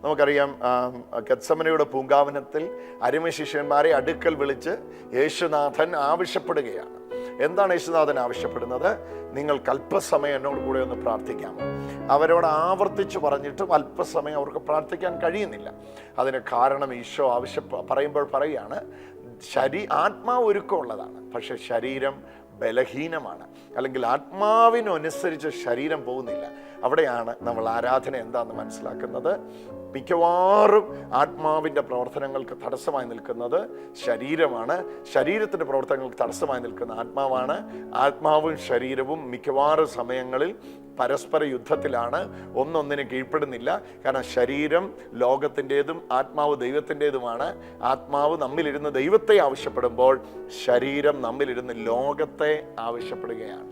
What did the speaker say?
നമുക്കറിയാം, ഗെത്സമനയുടെ പൂങ്കാവനത്തിൽ അരുമശിഷ്യന്മാരെ അടുക്കൽ വിളിച്ച് യേശുനാഥൻ ആവശ്യപ്പെടുകയാണ്. എന്താണ് യേശുനാഥൻ ആവശ്യപ്പെടുന്നത്? നിങ്ങൾക്ക് അല്പസമയം എന്നോട് കൂടെ ഒന്ന് പ്രാർത്ഥിക്കാമോ? അവരോട് ആവർത്തിച്ച് പറഞ്ഞിട്ടും അല്പസമയം അവർക്ക് പ്രാർത്ഥിക്കാൻ കഴിയുന്നില്ല. അതിന് കാരണം ഈശോ പറയുമ്പോൾ പറയുകയാണ്, ആത്മാവ് ഒരുക്കമുള്ളതാണ്, പക്ഷെ ശരീരം ബലഹീനമാണ്. അല്ലെങ്കിൽ ആത്മാവിനനുസരിച്ച് ശരീരം പോകുന്നില്ല. അവിടെയാണ് നമ്മൾ ആരാധന എന്താണെന്ന് മനസ്സിലാക്കുന്നത്. മിക്കവാറും ആത്മാവിൻ്റെ പ്രവർത്തനങ്ങൾക്ക് തടസ്സമായി നിൽക്കുന്നത് ശരീരമാണ്. ശരീരത്തിൻ്റെ പ്രവർത്തനങ്ങൾക്ക് തടസ്സമായി നിൽക്കുന്ന ആത്മാവാണ്. ആത്മാവും ശരീരവും മിക്കവാറും സമയങ്ങളിൽ പരസ്പര യുദ്ധത്തിലാണ്, ഒന്നൊന്നിനെ കീഴ്പ്പെടുന്നില്ല. കാരണം ശരീരം ലോകത്തിൻ്റെതും ആത്മാവ് ദൈവത്തിൻ്റെതുമാണ്. ആത്മാവ് നമ്മിലിരുന്ന് ദൈവത്തെ ആവശ്യപ്പെടുമ്പോൾ ശരീരം നമ്മിലിരുന്ന് ലോകത്തെ ആവശ്യപ്പെടുകയാണ്.